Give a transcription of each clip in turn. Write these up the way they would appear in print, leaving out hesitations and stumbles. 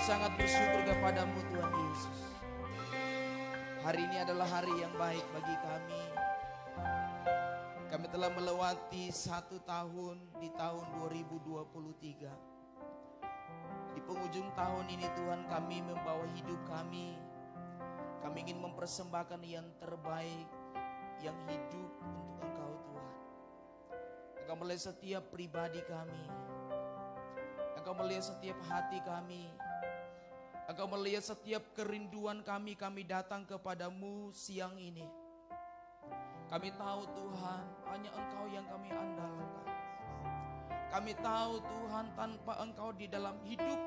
sangat bersyukur kepadamu Tuhan Yesus. Hari ini adalah hari yang baik bagi kami. Kami telah melewati 1 tahun di tahun 2023. Di penghujung tahun ini Tuhan, kami membawa hidup kami. Kami ingin mempersembahkan yang terbaik, yang hidup untuk Engkau Tuhan. Engkau melihat setiap pribadi kami. Engkau melihat setiap hati kami. Engkau melihat setiap kerinduan kami. Kami datang kepadamu siang ini. Kami tahu Tuhan, hanya Engkau yang kami andalkan. Kami tahu Tuhan, tanpa Engkau di dalam hidup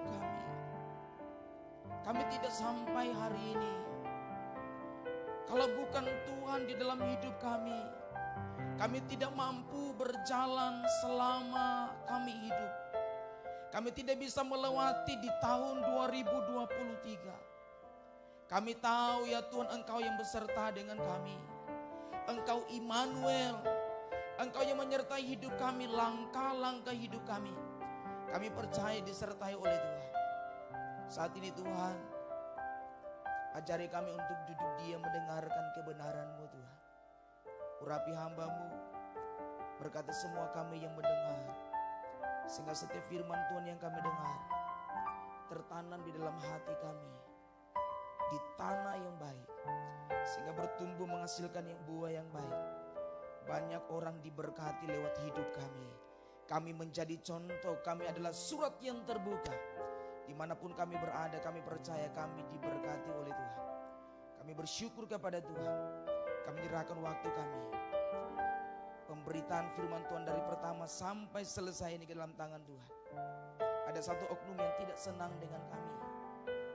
kami tidak sampai hari ini. Kalau bukan Tuhan di dalam hidup kami tidak mampu berjalan selama kami hidup. Kami tidak bisa melewati di tahun 2023. Kami tahu ya Tuhan, Engkau yang beserta dengan kami. Engkau Immanuel. Engkau yang menyertai hidup kami, langkah-langkah hidup kami. Kami percaya disertai oleh Tuhan. Saat ini Tuhan, ajari kami untuk duduk diam mendengarkan kebenaran-Mu Tuhan. Urapi hamba-Mu, berkati semua kami yang mendengar. Sehingga setiap firman Tuhan yang kami dengar tertanam di dalam hati kami, di tanah yang baik, sehingga bertumbuh menghasilkan yang buah yang baik. Banyak orang diberkati lewat hidup kami. Kami menjadi contoh, kami adalah surat yang terbuka. Dimanapun kami berada, kami percaya kami diberkati oleh Tuhan. Kami bersyukur kepada Tuhan. Kami menyerahkan waktu kami. Pemberitaan firman Tuhan dari pertama sampai selesai ini ke dalam tangan Tuhan. Ada satu oknum yang tidak senang dengan kami,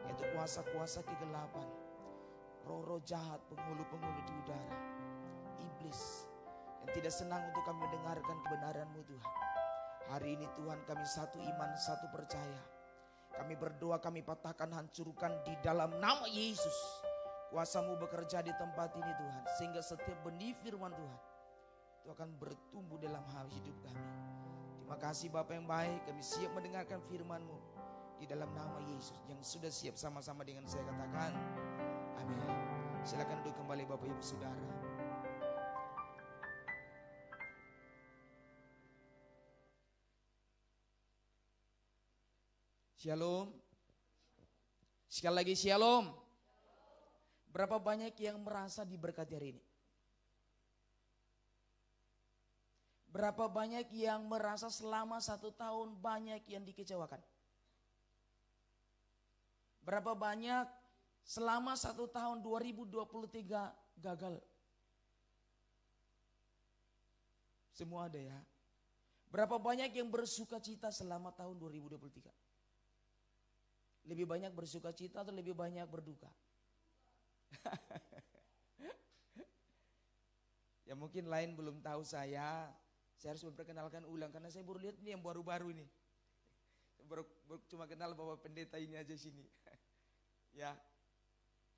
yaitu kuasa-kuasa kegelapan, roh-roh jahat, penghulu-penghulu di udara, iblis yang tidak senang untuk kami mendengarkan kebenaran-Mu Tuhan. Hari ini Tuhan, kami satu iman, satu percaya. Kami berdoa, kami patahkan, hancurkan di dalam nama Yesus. Kuasa-Mu bekerja di tempat ini Tuhan, sehingga setiap benih firman Tuhan itu akan bertumbuh dalam hal hidup kami. Terima kasih Bapa yang baik, kami siap mendengarkan firman-Mu di dalam nama Yesus. Yang sudah siap sama-sama dengan saya katakan amin. Silakan duduk kembali Bapak Ibu Saudara. Shalom. Sekali lagi shalom. Berapa banyak yang merasa diberkati hari ini? Berapa banyak yang merasa selama 1 tahun banyak yang dikecewakan? Berapa banyak selama 1 tahun 2023 gagal? Semua ada ya. Berapa banyak yang bersuka cita selama tahun 2023? Lebih banyak bersuka cita atau lebih banyak berduka? Ya mungkin lain belum tahu saya harus memperkenalkan ulang karena saya baru lihat ini yang baru-baru ini. Baru cuma kenal bahwa pendeta ini aja sini. Ya,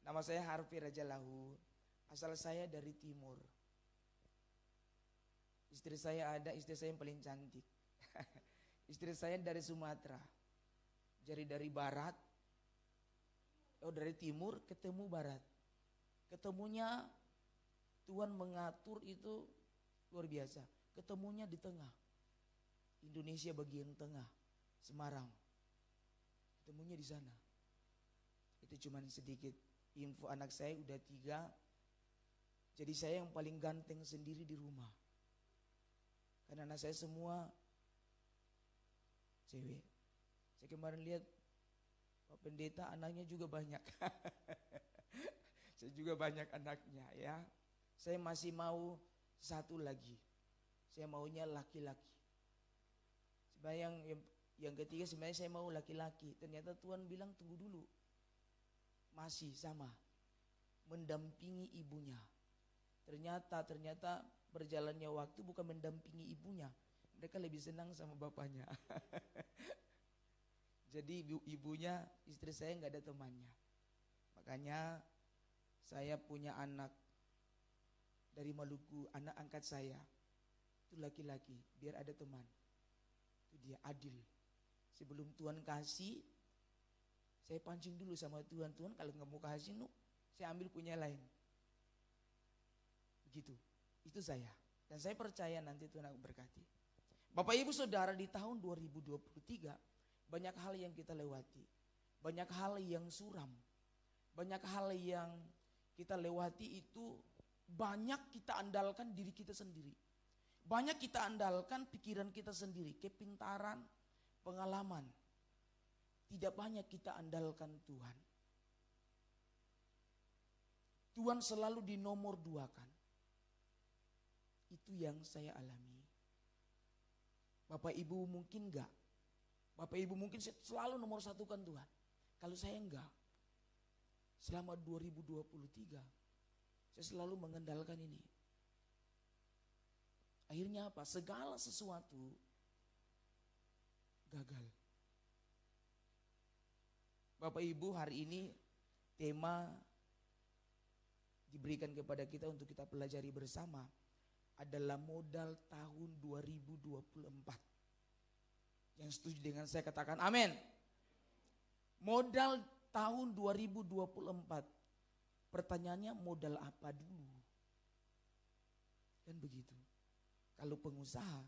nama saya Harfi Raja Lahu, asal saya dari timur. Istri saya yang paling cantik. Istri saya dari Sumatera. Jadi dari barat, dari timur ketemu barat. Ketemunya Tuhan mengatur itu luar biasa. Ketemunya di tengah, Indonesia bagian tengah, Semarang. Ketemunya di sana. Itu cuman sedikit info, anak saya udah 3. Jadi saya yang paling ganteng sendiri di rumah. Karena anak saya semua cewek. Saya kemarin lihat Pak Pendeta anaknya juga banyak. Saya juga banyak anaknya ya. Saya masih mau 1 lagi. Saya maunya laki-laki. Sebenarnya yang ketiga sebenarnya saya mau laki-laki. Ternyata Tuhan bilang tunggu dulu. Masih sama. Mendampingi ibunya. Ternyata berjalannya waktu bukan mendampingi ibunya. Mereka lebih senang sama bapaknya. Jadi ibunya, istri saya nggak ada temannya. Makanya saya punya anak dari Maluku, anak angkat saya. Itu laki-laki, biar ada teman. Itu dia adil. Sebelum Tuhan kasih, saya pancing dulu sama Tuhan. Tuhan kalau nggak mau kasih, saya ambil punya lain. Begitu. Itu saya. Dan saya percaya nanti Tuhan akan berkati. Bapak Ibu Saudara, di tahun 2023 banyak hal yang kita lewati. Banyak hal yang suram. Banyak hal yang kita lewati itu banyak kita andalkan diri kita sendiri. Banyak kita andalkan pikiran kita sendiri, kepintaran, pengalaman. Tidak banyak kita andalkan Tuhan. Tuhan selalu dinomor 2-kan. Itu yang saya alami. Bapak Ibu mungkin enggak. Bapak Ibu mungkin selalu nomor 1-kan Tuhan. Kalau saya enggak. Selama 2023 saya selalu mengandalkan ini. Akhirnya apa? Segala sesuatu gagal. Bapak Ibu, hari ini tema diberikan kepada kita untuk kita pelajari bersama adalah modal tahun 2024. Yang setuju dengan saya katakan amin. Modal tahun 2024. Pertanyaannya modal apa dulu? Kan begitu. Kalau pengusaha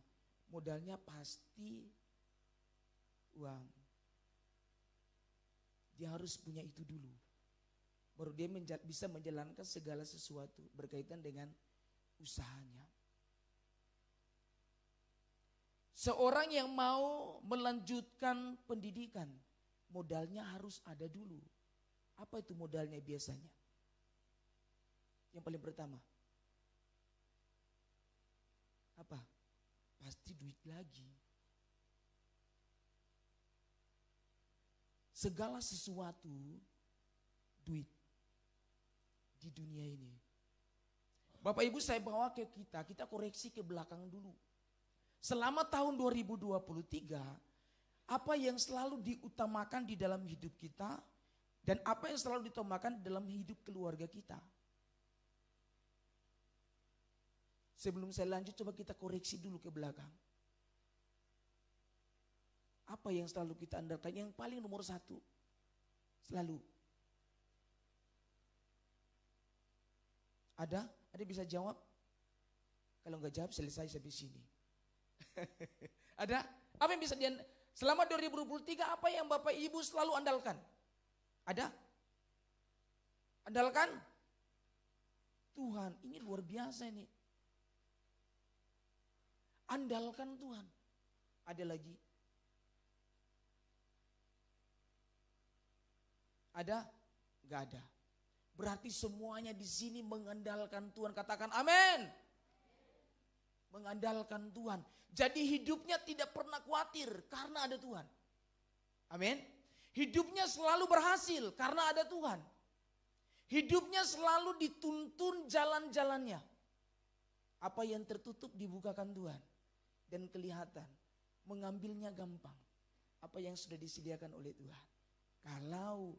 modalnya pasti uang. Dia harus punya itu dulu. Baru dia bisa menjalankan segala sesuatu berkaitan dengan usahanya. Seorang yang mau melanjutkan pendidikan, modalnya harus ada dulu. Apa itu modalnya biasanya? Yang paling pertama, apa? Pasti duit lagi. Segala sesuatu duit di dunia ini. Bapak Ibu, saya bawa ke kita koreksi ke belakang dulu. Selama tahun 2023, apa yang selalu diutamakan di dalam hidup kita dan apa yang selalu diutamakan dalam hidup keluarga kita. Sebelum saya lanjut, coba kita koreksi dulu ke belakang. Apa yang selalu kita andalkan? Yang paling nomor 1 selalu. Ada bisa jawab? Kalau enggak jawab, selesai sampai sini. Ada? Apa yang bisa selama 2023 apa yang Bapak Ibu selalu andalkan? Ada? Andalkan Tuhan. Ini luar biasa ini. Andalkan Tuhan. Ada lagi? Ada? Gak ada. Berarti semuanya di sini mengandalkan Tuhan. Katakan amin. Mengandalkan Tuhan. Jadi hidupnya tidak pernah khawatir karena ada Tuhan. Amin. Hidupnya selalu berhasil karena ada Tuhan. Hidupnya selalu dituntun jalan-jalannya. Apa yang tertutup dibukakan Tuhan. Dan kelihatan. Mengambilnya gampang. Apa yang sudah disediakan oleh Tuhan. Kalau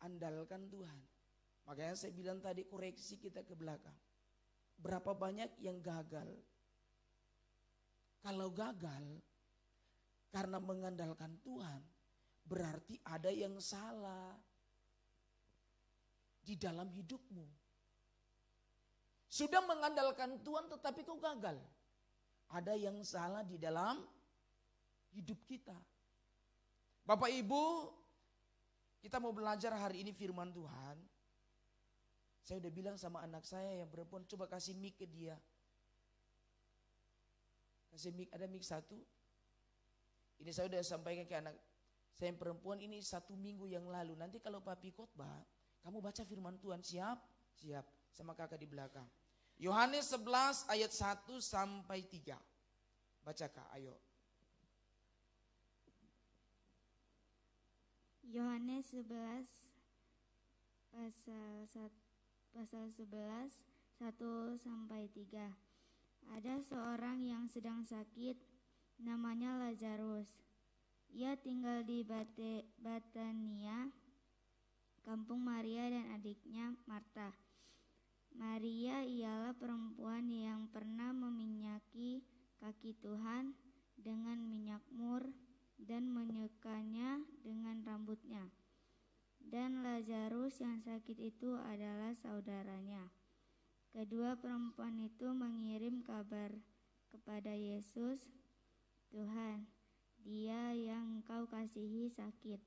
andalkan Tuhan. Makanya saya bilang tadi koreksi kita ke belakang. Berapa banyak yang gagal? Kalau gagal karena mengandalkan Tuhan, berarti ada yang salah di dalam hidupmu. Sudah mengandalkan Tuhan tetapi kau gagal. Ada yang salah di dalam hidup kita. Bapak Ibu, Kita mau belajar hari ini firman Tuhan. Saya udah bilang sama anak saya yang perempuan, coba kasih mic ke dia. Kasih mic, ada mic satu. Ini saya udah sampaikan ke anak saya yang perempuan ini 1 minggu yang lalu. Nanti kalau papi khotbah, kamu baca firman Tuhan, siap? Siap, sama kakak di belakang. Yohanes 11 ayat 1 sampai 3. Baca kak, ayo. Yohanes 11 pasal 11 1 sampai 3. Ada seorang yang sedang sakit, namanya Lazarus. Ia tinggal di Betania, kampung Maria dan adiknya Marta. Maria ialah perempuan yang pernah meminyaki kaki Tuhan dengan minyak mur dan menyekanya dengan rambutnya. Dan Lazarus yang sakit itu adalah saudaranya. Kedua perempuan itu mengirim kabar kepada Yesus, "Tuhan, dia yang Engkau kasihi sakit."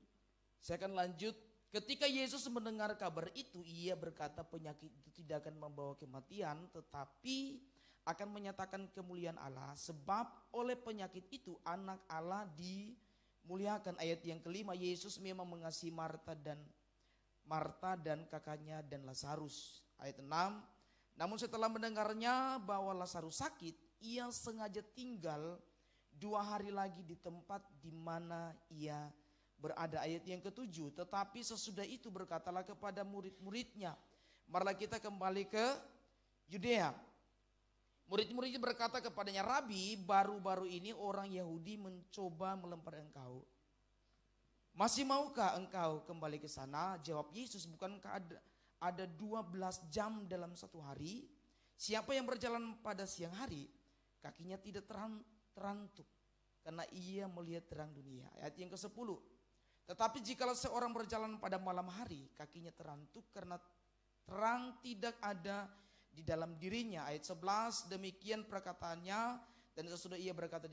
Saya akan lanjut. Ketika Yesus mendengar kabar itu, ia berkata penyakit itu tidak akan membawa kematian, tetapi akan menyatakan kemuliaan Allah, sebab oleh penyakit itu anak Allah dimuliakan. Ayat yang kelima, Yesus memang mengasihi Marta dan kakaknya dan Lazarus. Ayat 6, namun setelah mendengarnya bahwa Lazarus sakit, ia sengaja tinggal 2 hari lagi di tempat di mana ia berada. Ayat yang ke-7, tetapi sesudah itu berkatalah kepada murid-muridnya, marilah kita kembali ke Yudea. Murid-muridnya berkata kepadanya, Rabi, baru-baru ini orang Yahudi mencoba melempar engkau. Masih maukah engkau kembali ke sana? Jawab Yesus, bukankah ada 12 jam dalam satu hari? Siapa yang berjalan pada siang hari, kakinya tidak terantuk, karena ia melihat terang dunia. Ayat yang ke-10, tetapi jikalau seorang berjalan pada malam hari, kakinya terantuk karena terang tidak ada di dalam dirinya. Ayat 11, demikian perkataannya, dan sesudah ia berkata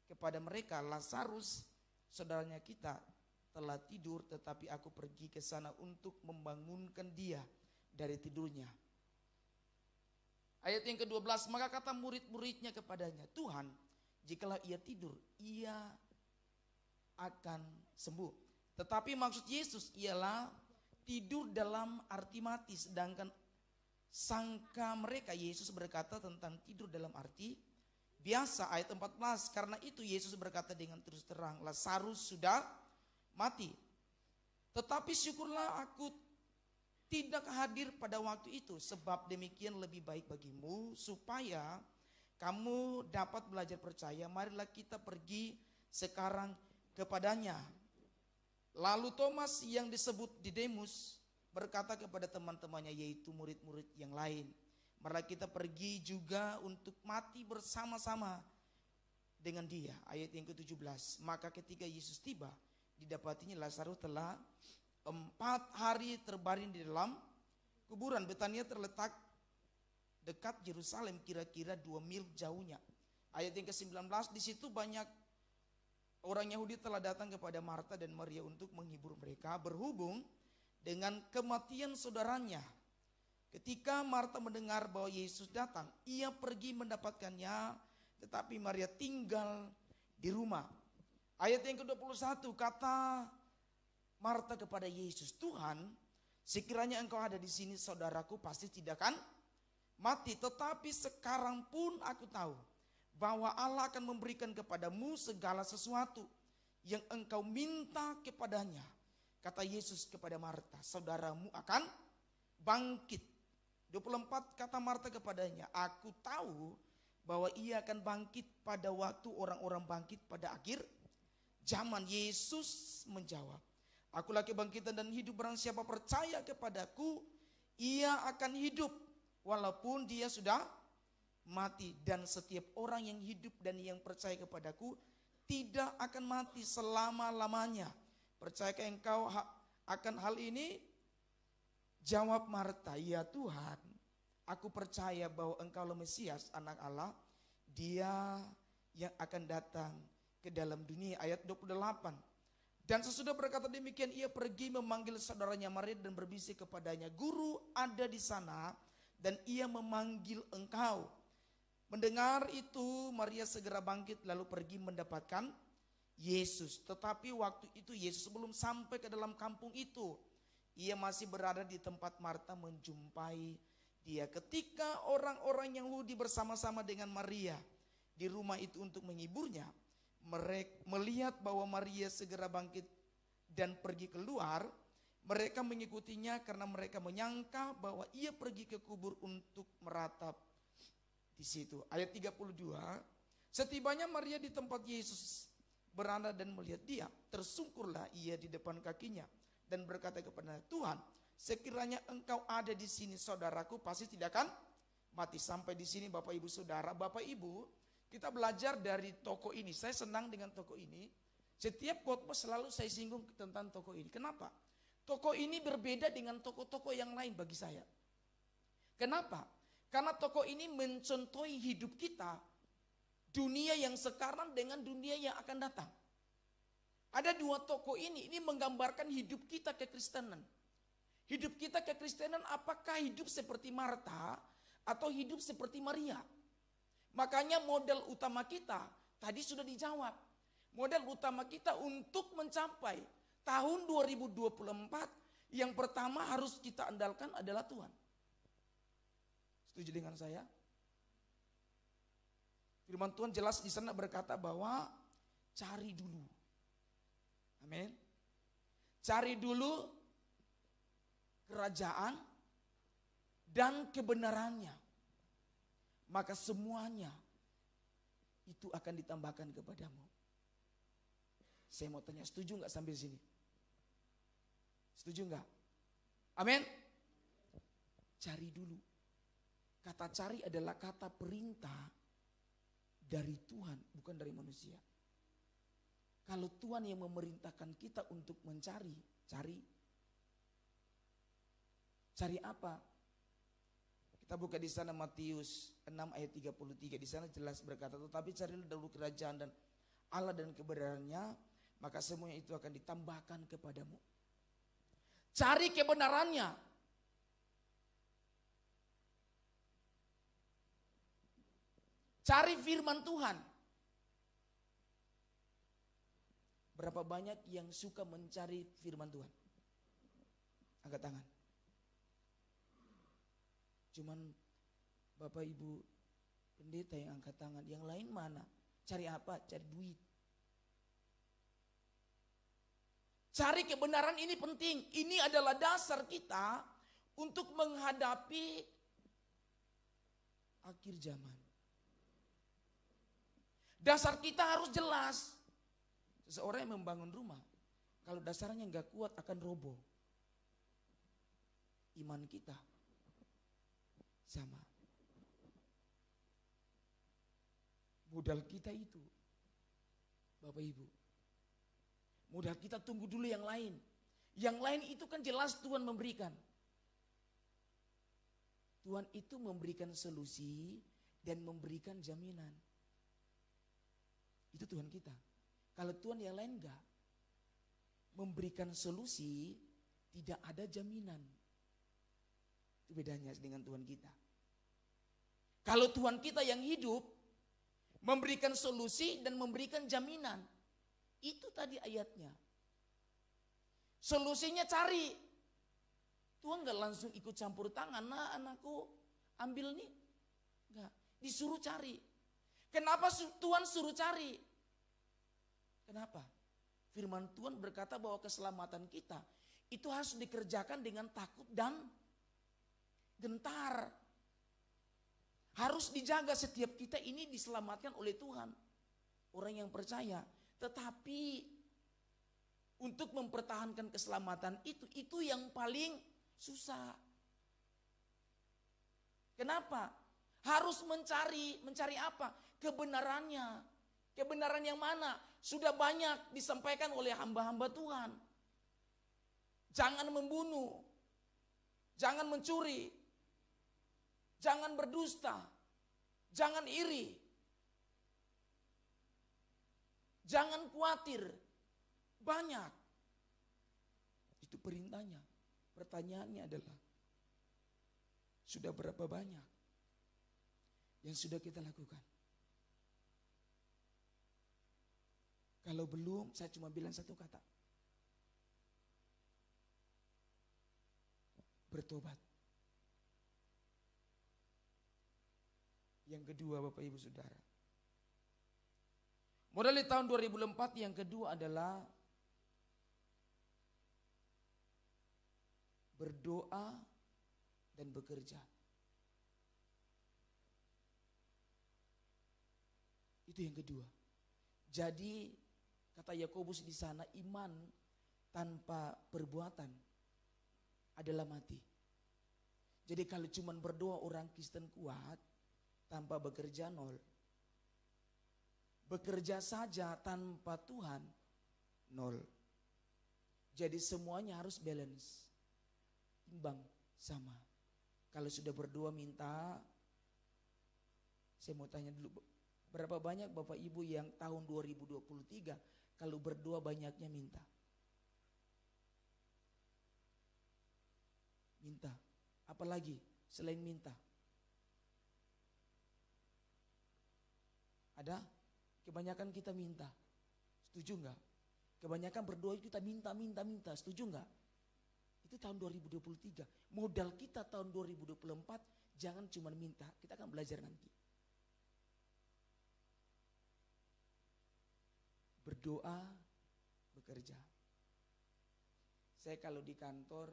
kepada mereka, Lazarus saudaranya kita telah tidur, tetapi aku pergi ke sana untuk membangunkan dia dari tidurnya. Ayat yang ke-12, maka kata murid-muridnya kepadanya, Tuhan, jikalau ia tidur, ia akan sembuh. Tetapi maksud Yesus ialah tidur dalam arti mati, sedangkan sangka mereka Yesus berkata tentang tidur dalam arti biasa. Ayat 14, karena itu Yesus berkata dengan terus terang, Lazarus sudah mati. Tetapi syukurlah aku tidak hadir pada waktu itu, sebab demikian lebih baik bagimu, supaya kamu dapat belajar percaya. Marilah kita pergi sekarang kepadanya. Lalu Thomas yang disebut Didemus berkata kepada teman-temannya, yaitu murid-murid yang lain, marilah kita pergi juga untuk mati bersama-sama dengan dia. Ayat yang ke-17, maka ketika Yesus tiba, didapatinya Lazarus telah 4 hari terbaring di dalam kuburan. Betania terletak dekat Yerusalem, kira-kira 2 mil jauhnya. Ayat yang ke-19, di situ banyak orang Yahudi telah datang kepada Marta dan Maria untuk menghibur mereka berhubung dengan kematian saudaranya. Ketika Marta mendengar bahwa Yesus datang, ia pergi mendapatkannya, tetapi Maria tinggal di rumah. Ayat yang ke-21, kata Marta kepada Yesus, Tuhan, sekiranya engkau ada di sini, saudaraku pasti tidak akan mati. Tetapi sekarang pun aku tahu bahwa Allah akan memberikan kepadamu segala sesuatu yang engkau minta kepadanya. Kata Yesus kepada Marta, saudaramu akan bangkit. 24, kata Marta kepadanya, aku tahu bahwa ia akan bangkit pada waktu orang-orang bangkit pada akhir zaman. Yesus menjawab, akulah kebangkitan dan hidup, barang siapa percaya kepadaku, ia akan hidup walaupun dia sudah mati. Dan setiap orang yang hidup dan yang percaya kepadaku tidak akan mati selama-lamanya. Percayakah engkau akan hal ini? Jawab Marta, ya Tuhan, aku percaya bahwa engkau Mesias, anak Allah, dia yang akan datang ke dalam dunia. Ayat 28, Dan sesudah berkata demikian, ia pergi memanggil saudaranya Maria dan berbisik kepadanya, "Guru ada di sana dan ia memanggil engkau." Mendengar itu, Maria segera bangkit lalu pergi mendapatkan Yesus. Tetapi waktu itu Yesus belum sampai ke dalam kampung itu. Ia masih berada di tempat Marta menjumpai dia. Ketika orang-orang Yahudi bersama-sama dengan Maria di rumah itu untuk menghiburnya, mereka melihat bahwa Maria segera bangkit dan pergi keluar, mereka mengikutinya karena mereka menyangka bahwa ia pergi ke kubur untuk meratap di situ. Ayat 32, setibanya Maria di tempat Yesus berada dan melihat dia, tersungkurlah ia di depan kakinya dan berkata kepada Tuhan, sekiranya engkau ada di sini, saudaraku pasti tidak akan mati. Sampai di sini Bapak Ibu Saudara. Bapak Ibu, kita belajar dari tokoh ini. Saya senang dengan tokoh ini. Setiap khotbah selalu saya singgung tentang tokoh ini. Kenapa? Tokoh ini berbeda dengan tokoh-tokoh yang lain bagi saya. Kenapa? Karena tokoh ini mencontohi hidup kita, dunia yang sekarang dengan dunia yang akan datang. Ada dua tokoh ini menggambarkan hidup kita kekristenan. Hidup kita kekristenan apakah hidup seperti Marta atau hidup seperti Maria? Makanya model utama kita tadi sudah dijawab. Model utama kita untuk mencapai tahun 2024 yang pertama harus kita andalkan adalah Tuhan. Setuju dengan saya? Firman Tuhan jelas di sana berkata bahwa cari dulu. Amin. Cari dulu kerajaan dan kebenarannya. Maka semuanya itu akan ditambahkan kepadamu. Saya mau tanya, setuju gak sampai sini? Setuju gak? Amin. Cari dulu. Kata cari adalah kata perintah dari Tuhan, bukan dari manusia. Kalau Tuhan yang memerintahkan kita untuk mencari, cari. Cari apa? Kita buka di sana Matius 6 ayat 33. Di sana jelas berkata, tetapi carilah dahulu kerajaan dan Allah dan kebenarannya, maka semuanya itu akan ditambahkan kepadamu. Cari kebenarannya. Cari firman Tuhan. Berapa banyak yang suka mencari firman Tuhan? Angkat tangan. Cuman Bapak Ibu pendeta yang angkat tangan. Yang lain mana? Cari apa? Cari duit. Cari kebenaran ini penting. Ini adalah dasar kita untuk menghadapi akhir zaman. Dasar kita harus jelas. Seseorang yang membangun rumah, kalau dasarnya nggak kuat akan roboh. Iman kita sama. Modal kita itu, Bapak Ibu. Modal kita tunggu dulu yang lain. Yang lain itu kan jelas Tuhan memberikan. Tuhan itu memberikan solusi dan memberikan jaminan. Itu Tuhan kita. Kalau Tuhan yang lain enggak. Memberikan solusi, tidak ada jaminan. Itu bedanya dengan Tuhan kita. Kalau Tuhan kita yang hidup, memberikan solusi dan memberikan jaminan. Itu tadi ayatnya. Solusinya cari. Tuhan enggak langsung ikut campur tangan. Nah anakku ambil nih. Enggak. Disuruh cari. Kenapa Tuhan suruh cari? Kenapa? Firman Tuhan berkata bahwa keselamatan kita itu harus dikerjakan dengan takut dan gentar. Harus dijaga setiap kita ini diselamatkan oleh Tuhan. Orang yang percaya. Tetapi untuk mempertahankan keselamatan itu yang paling susah. Kenapa? Harus mencari apa? Kebenarannya. Kebenaran yang mana? Sudah banyak disampaikan oleh hamba-hamba Tuhan. Jangan membunuh. Jangan mencuri. Jangan berdusta. Jangan iri. Jangan khawatir. Banyak. Itu perintahnya. Pertanyaannya adalah, sudah berapa banyak yang sudah kita lakukan? Kalau belum, saya cuma bilang satu kata. Bertobat. Yang kedua, Bapak Ibu Saudara. Modal di tahun 2004 yang kedua adalah berdoa dan bekerja. Itu yang kedua. Jadi kata Yakobus di sana, iman tanpa perbuatan adalah mati. Jadi kalau cuma berdoa orang Kristen kuat, tanpa bekerja nol. Bekerja saja tanpa Tuhan nol. Jadi semuanya harus balance. Imbang sama. Kalau sudah berdoa minta, saya mau tanya dulu, berapa banyak Bapak Ibu yang tahun 2023 kalau berdoa banyaknya minta? Minta. Apalagi selain minta? Ada? Kebanyakan kita minta. Setuju enggak? Kebanyakan berdoa kita minta. Setuju enggak? Itu tahun 2023. Modal kita tahun 2024 jangan cuma minta, kita akan belajar nanti. Berdoa, bekerja. Saya kalau di kantor,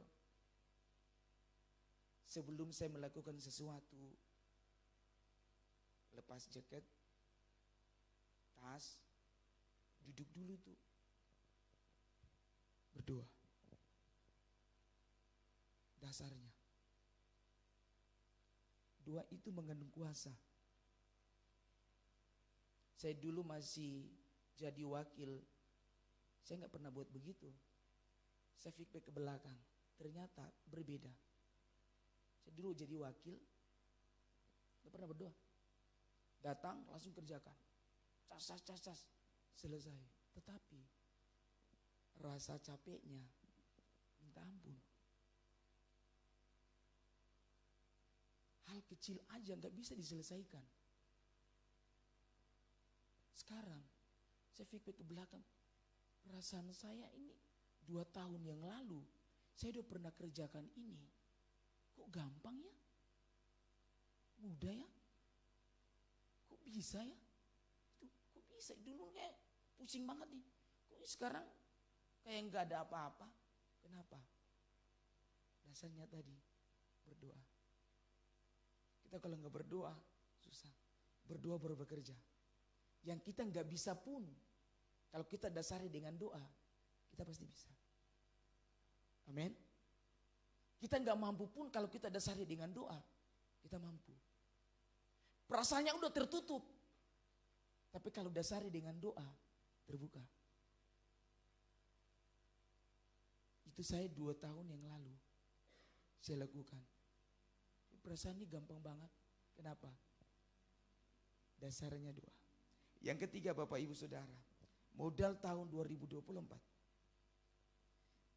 sebelum saya melakukan sesuatu, lepas jaket, tas, duduk dulu tuh. Berdoa. Dasarnya. Doa itu mengandung kuasa. Saya dulu masih jadi wakil, saya nggak pernah buat begitu. Saya feedback ke belakang, ternyata berbeda. Saya dulu jadi wakil, nggak pernah berdoa. Datang langsung kerjakan, cas, selesai. Tetapi rasa capeknya minta ampun. Hal kecil aja nggak bisa diselesaikan. Sekarang saya feedback ke belakang, perasaan saya ini 2 tahun yang lalu saya udah pernah kerjakan ini. Kok gampang ya? Mudah ya? Kok bisa ya? Kok bisa? Dulu kayak pusing banget nih. Kok sekarang kayak nggak ada apa-apa? Kenapa? Dasarnya tadi berdoa. Kita kalau nggak berdoa susah. Berdoa baru bekerja. Yang kita nggak bisa pun, kalau kita dasari dengan doa, kita pasti bisa. Amin. Kita nggak mampu pun kalau kita dasari dengan doa, kita mampu. Perasaannya udah tertutup, tapi kalau dasari dengan doa, terbuka. Itu saya 2 tahun yang lalu saya lakukan. Perasaan ini gampang banget. Kenapa? Dasarnya doa. Yang ketiga Bapak Ibu Saudara, modal tahun 2024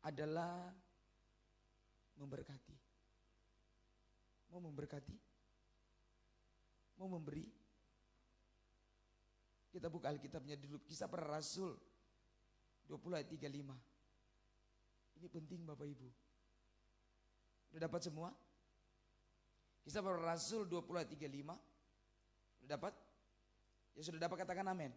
adalah memberkati. Mau memberkati? Mau memberi? Kita buka Alkitabnya dulu, Kisah Para Rasul 20 ayat 35. Ini penting Bapak Ibu. Udah dapat semua? Kisah Para Rasul 20 ayat 35. Sudah dapat? Ya sudah dapat katakan amin.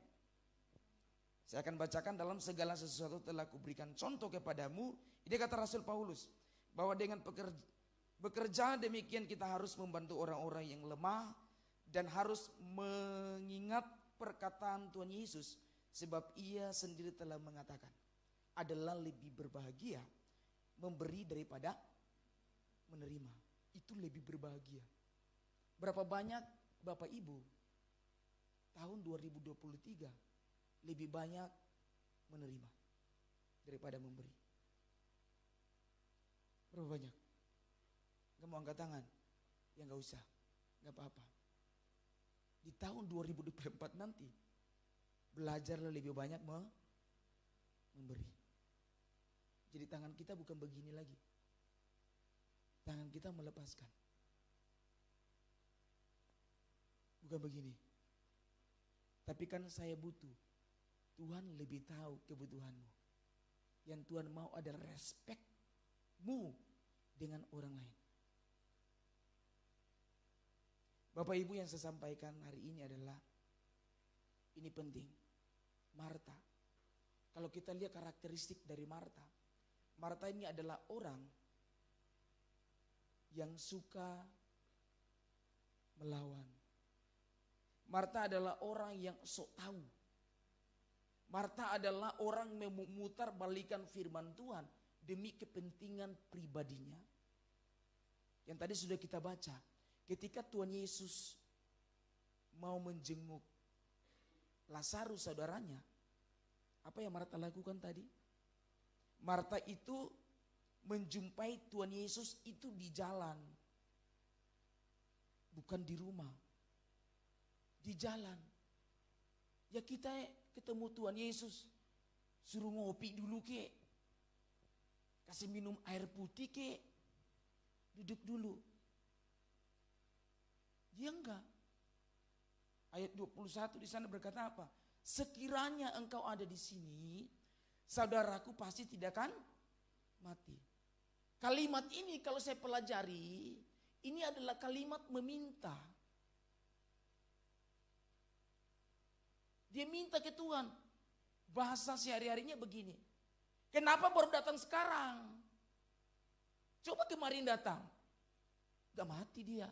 Saya akan bacakan, dalam segala sesuatu telah kuberikan contoh kepadamu. Ini kata Rasul Paulus, bahwa dengan bekerja demikian kita harus membantu orang-orang yang lemah dan harus mengingat perkataan Tuhan Yesus, sebab ia sendiri telah mengatakan, adalah lebih berbahagia memberi daripada menerima. Itu lebih berbahagia. Berapa banyak Bapak Ibu tahun 2023 lebih banyak menerima daripada memberi? Berapa banyak? Gak mau angkat tangan? Ya gak usah, gak apa-apa. Di tahun 2024 nanti belajarlah lebih banyak memberi. Jadi tangan kita bukan begini lagi. Tangan kita melepaskan. Bukan begini. Tapi kan saya butuh. Tuhan lebih tahu kebutuhanmu. Yang Tuhan mau adalah respectmu dengan orang lain. Bapak Ibu, yang saya sampaikan hari ini adalah, ini penting. Marta. Kalau kita lihat karakteristik dari Marta. Marta ini adalah orang yang suka melawan. Marta adalah orang yang sok tahu. Marta adalah orang memutar balikan firman Tuhan demi kepentingan pribadinya. Yang tadi sudah kita baca, ketika Tuhan Yesus mau menjenguk Lazarus saudaranya, apa yang Marta lakukan tadi? Marta itu menjumpai Tuhan Yesus itu di jalan, bukan di rumah, di jalan. Ya kita ketemu Tuhan Yesus, suruh ngopi dulu kek, kasih minum air putih kek, duduk dulu. Dia enggak. Ayat 21 di sana berkata apa? Sekiranya engkau ada di sini, saudaraku pasti tidak akan mati. Kalimat ini kalau saya pelajari, ini adalah kalimat meminta. Dia minta ke Tuhan. Bahasa sehari-harinya begini. Kenapa baru datang sekarang? Coba kemarin datang. Gak mati dia.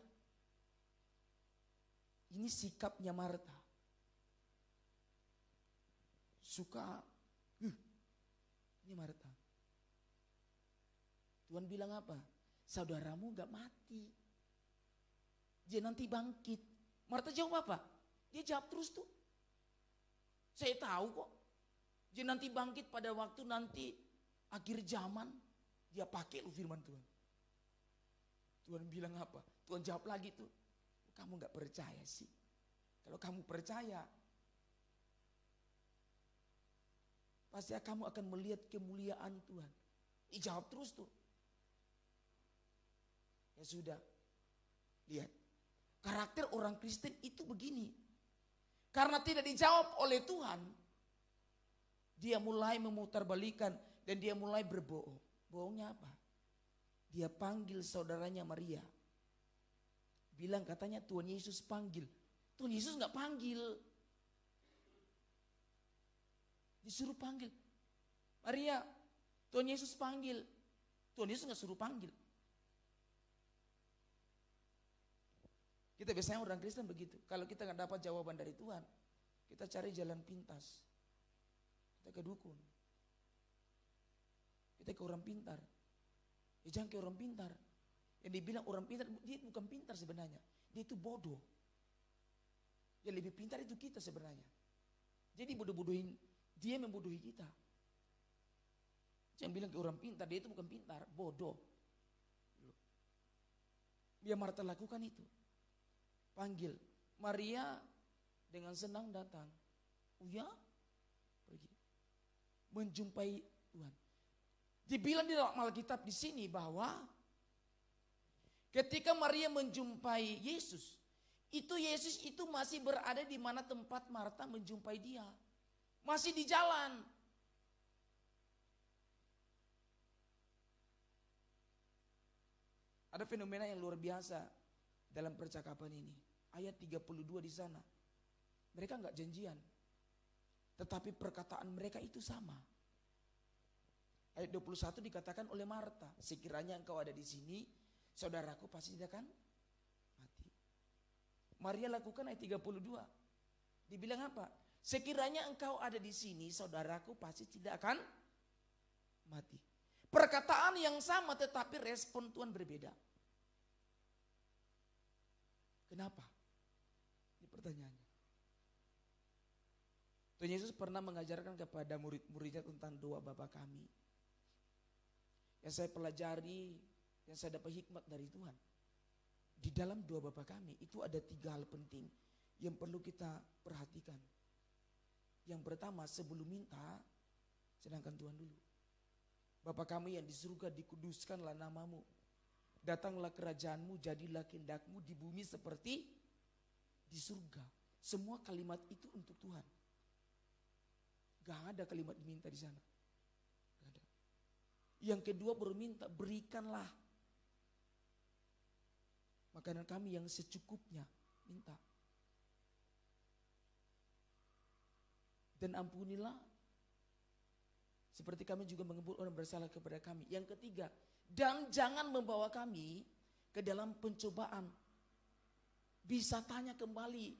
Ini sikapnya Marta. Suka, ini Marta. Tuhan bilang apa? Saudaramu gak mati. Dia nanti bangkit. Marta jawab apa? Dia jawab terus tuh. Saya tahu kok. Dia nanti bangkit pada waktu nanti akhir zaman. Dia pakai lu firman Tuhan. Tuhan bilang apa? Tuhan jawab lagi tuh. Kamu gak percaya sih. Kalau kamu percaya, pasti kamu akan melihat kemuliaan Tuhan. Dijawab terus tuh. Ya sudah. Lihat. Karakter orang Kristen itu begini. Karena tidak dijawab oleh Tuhan, dia mulai memutarbalikan dan dia mulai berbohong. Bohongnya apa? Dia panggil saudaranya Maria. Bilang katanya Tuhan Yesus panggil. Tuhan Yesus gak panggil. Disuruh panggil. Maria, Tuhan Yesus panggil. Tuhan Yesus gak suruh panggil. Kita biasanya orang Kristen begitu. Kalau kita gak dapat jawaban dari Tuhan, kita cari jalan pintas. Kita ke dukun. Kita ke orang pintar. Ya jangan ke orang pintar. Yang dibilang orang pintar, dia bukan pintar sebenarnya. Dia itu bodoh. Yang lebih pintar itu kita sebenarnya. Jadi bodoh-bodohin, dia membodohi kita. Jangan bilang ke orang pintar, dia itu bukan pintar, bodoh. Dia Marta lakukan itu. Panggil. Maria dengan senang datang. Oh ya? Pergi. Menjumpai Tuhan. Dibilang di dalam Alkitab di sini bahwa ketika Maria menjumpai Yesus, Yesus itu masih berada di mana tempat Marta menjumpai dia. Masih di jalan. Ada fenomena yang luar biasa dalam percakapan ini. Ayat 32 di sana. Mereka enggak janjian. Tetapi perkataan mereka itu sama. Ayat 21 dikatakan oleh Marta, sekiranya engkau ada di sini, saudaraku pasti tidak akan mati. Maria lakukan ayat 32. Dibilang apa? Sekiranya engkau ada di sini, saudaraku pasti tidak akan mati. Perkataan yang sama tetapi respon Tuhan berbeda. Kenapa? Ini pertanyaannya. Tuhan Yesus pernah mengajarkan kepada murid-muridnya tentang doa Bapa kami. Yang saya pelajari, yang saya dapat hikmat dari Tuhan. Di dalam doa Bapa kami itu ada 3 hal penting yang perlu kita perhatikan. Yang pertama, sebelum minta, sedangkan Tuhan dulu. Bapa kami yang di surga, dikuduskanlah namamu. Datanglah kerajaanmu, jadilah kehendakmu di bumi seperti di surga. Semua kalimat itu untuk Tuhan. Gak ada kalimat diminta di sana. Gak ada. Yang kedua baru minta, berikanlah makanan kami yang secukupnya, minta. Dan ampunilah seperti kami juga mengampuni orang bersalah kepada kami. Yang ketiga, dan jangan membawa kami ke dalam pencobaan. Bisa tanya kembali,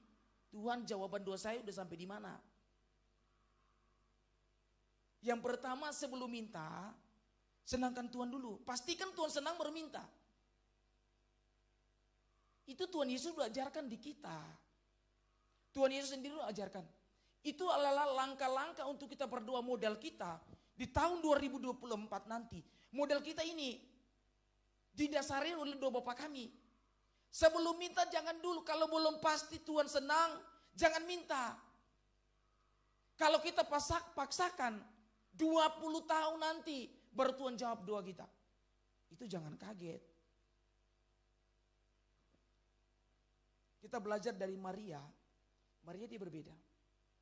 Tuhan jawaban doa saya udah sampai di mana? Yang pertama sebelum minta, senangkan Tuhan dulu. Pastikan Tuhan senang baru minta. Itu Tuhan Yesus sudah ajarkan di kita. Tuhan Yesus sendiri sudah ajarkan. Itu adalah langkah-langkah untuk kita berdoa modal kita di tahun 2024 nanti. Modal kita ini didasari oleh doa Bapa kami. Sebelum minta jangan dulu, kalau belum pasti Tuhan senang, jangan minta. Kalau kita paksakan 20 tahun nanti baru Tuhan jawab doa kita. Itu jangan kaget. Kita belajar dari Maria. Maria dia berbeda.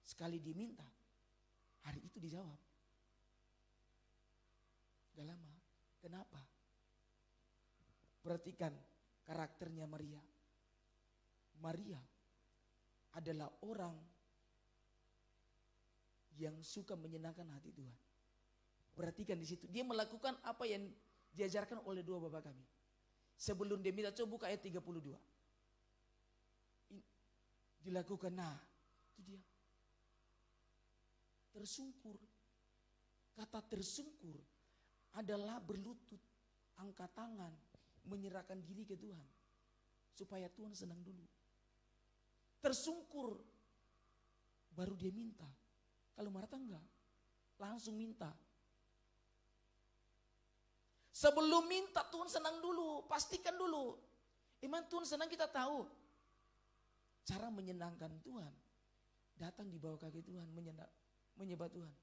Sekali diminta, hari itu dijawab. Gak lama. Kenapa? Perhatikan karakternya Maria. Maria adalah orang yang suka menyenangkan hati Tuhan. Perhatikan di situ. Dia melakukan apa yang diajarkan oleh dua Bapa kami. Sebelum dia minta, coba buka ayat 32. Dilakukan, nah itu dia. Tersungkur. Kata tersungkur adalah berlutut, angkat tangan, menyerahkan diri ke Tuhan. Supaya Tuhan senang dulu. Tersungkur, baru dia minta. Kalau Marta enggak, langsung minta. Sebelum minta Tuhan senang dulu, pastikan dulu. Emang Tuhan senang kita tahu. Cara menyenangkan Tuhan, datang di bawah kaki Tuhan, menyembah Tuhan.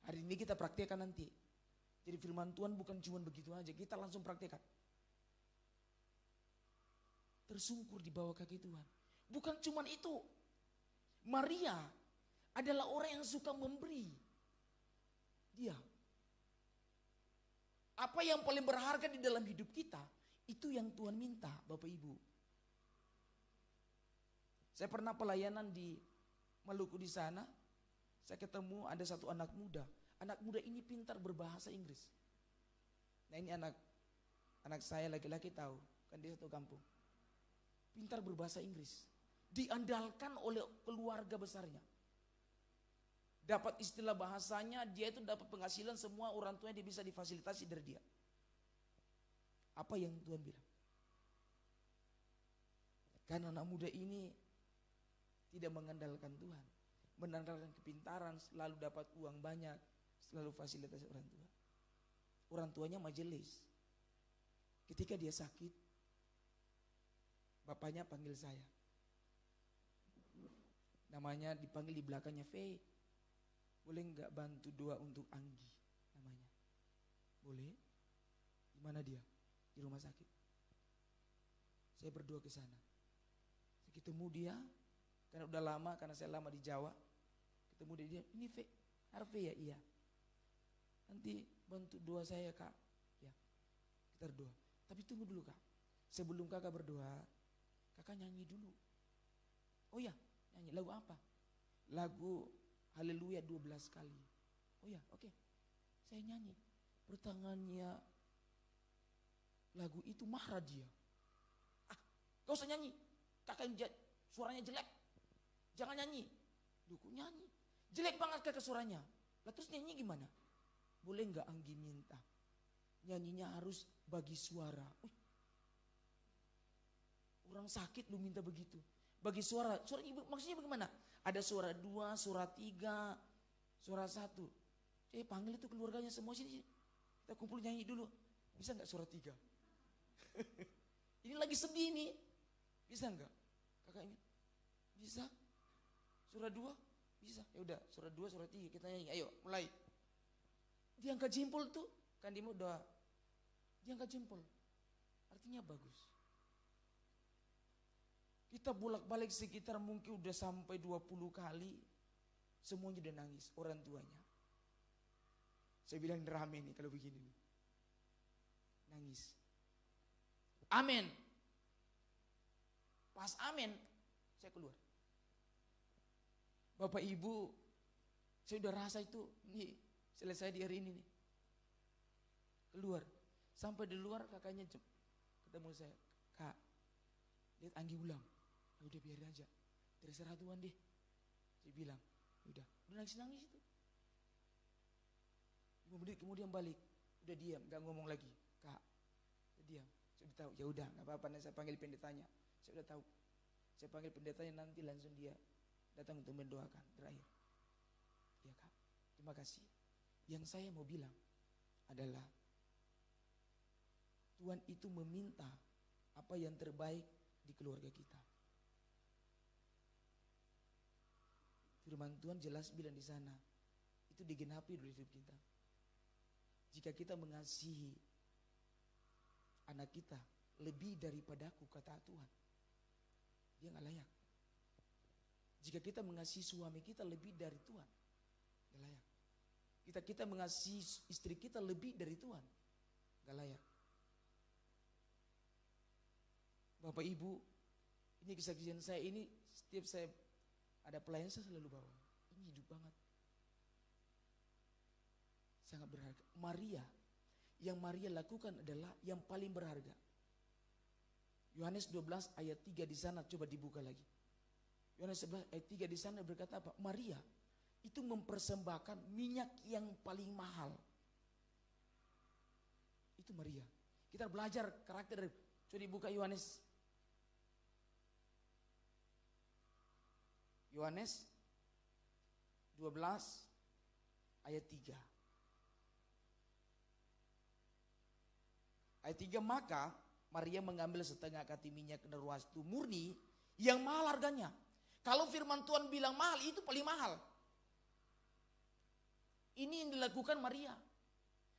Hari ini kita praktekkan nanti. Jadi firman Tuhan bukan cuma begitu aja, kita langsung praktekkan. Tersungkur di bawah kaki Tuhan. Bukan cuma itu. Maria adalah orang yang suka memberi. Dia. Apa yang paling berharga di dalam hidup kita, itu yang Tuhan minta, Bapak Ibu. Saya pernah pelayanan di Maluku di sana, saya ketemu ada satu anak muda. Anak muda ini pintar berbahasa Inggris. Nah ini anak saya laki-laki tahu, kan dia satu kampung. Pintar berbahasa Inggris. Diandalkan oleh keluarga besarnya. Dapat istilah bahasanya, dia itu dapat penghasilan, semua orang tuanya dia bisa difasilitasi dari dia. Apa yang Tuhan bilang? Karena anak muda ini tidak mengandalkan Tuhan. Mengandalkan kepintaran, selalu dapat uang banyak, selalu fasilitasi orang tua. Orang tuanya majelis. Ketika dia sakit, bapaknya panggil saya. Namanya dipanggil di belakangnya V. Boleh enggak bantu doa untuk Anggi namanya? Boleh? Di mana dia? Di rumah sakit. Saya berdoa ke sana. Saya ketemu dia, karena udah lama, karena saya lama di Jawa. Ketemu dia, ini V, Harvey ya? Iya. Nanti bantu doa saya kak. Ya, kita berdoa. Tapi tunggu dulu kak. Sebelum kakak berdoa, kakak nyanyi dulu. Oh ya, nyanyi lagu apa? Lagu Haleluya 12 kali. Oh ya, oke. Saya nyanyi. Pertangannya lagu itu marah dia. Gak usah nyanyi. Kakak yang suaranya jelek. Jangan nyanyi. Duku nyanyi. Jelek banget kakak suaranya. Lah terus nyanyi gimana? Boleh gak Anggi minta? Nyanyinya harus bagi suara. Orang sakit lu minta begitu. Bagi suara. Suara maksudnya bagaimana? Ada suara 2, suara 3, suara 1. Panggil itu keluarganya semua sini. Kita kumpul nyanyi dulu. Bisa gak suara 3? Ini lagi sedih nih. Bisa enggak? Kakak ini bisa? Surah 2? Bisa. Ya udah, surah 2, surah 3 kita nyanyi. Ayo, mulai. Dia angkat jempol tuh, kan dia mau doa. Dia angkat jempol. Artinya bagus. Kita bolak-balik sekitar mungkin udah sampai 20 kali. Semuanya udah nangis, orang tuanya. Saya bilang rame nih kalau begini. Nangis. Amin. Pas amin, saya keluar. Bapak Ibu, saya udah rasa itu, nih selesai di hari ini nih. Keluar. Sampai di luar kakaknya ketemu saya. Kak, lihat Anggi ulang. Ya udah biarin aja. Terserah Tuhan deh. Saya bilang, udah nangis-nangis itu. 5 menit kemudian balik. Udah diam, gak ngomong lagi. Kak, udah diam. Saya udah tahu, ya udah gak apa-apa, nanti saya panggil pendetanya. Saya udah tahu. Saya panggil pendetanya nanti langsung dia datang untuk mendoakan terakhir. Ya Kak, terima kasih. Yang saya mau bilang adalah Tuhan itu meminta apa yang terbaik di keluarga kita. Firman Tuhan jelas bilang di sana, itu digenapi dalam hidup kita. Jika kita mengasihi anak kita lebih daripadaku, kata Tuhan, dia gak layak. Jika kita mengasihi suami kita lebih dari Tuhan, gak layak. Kita mengasihi istri kita lebih dari Tuhan, gak layak. Bapak Ibu, ini kesaksian saya ini, setiap saya ada pelayan saya selalu bawa. Ini hidup banget. Sangat berharga. Maria, yang Maria lakukan adalah yang paling berharga. Yohanes 12 ayat 3 di sana, coba dibuka lagi. Yohanes 11 ayat 3 di sana berkata apa? Maria itu mempersembahkan minyak yang paling mahal. Itu Maria. Kita belajar karakter. Coba dibuka Yohanes. Yohanes 12 ayat 3. Ayat 3, maka Maria mengambil setengah kati minyak narwastu murni yang mahal harganya. Kalau firman Tuhan bilang mahal, itu paling mahal. Ini yang dilakukan Maria.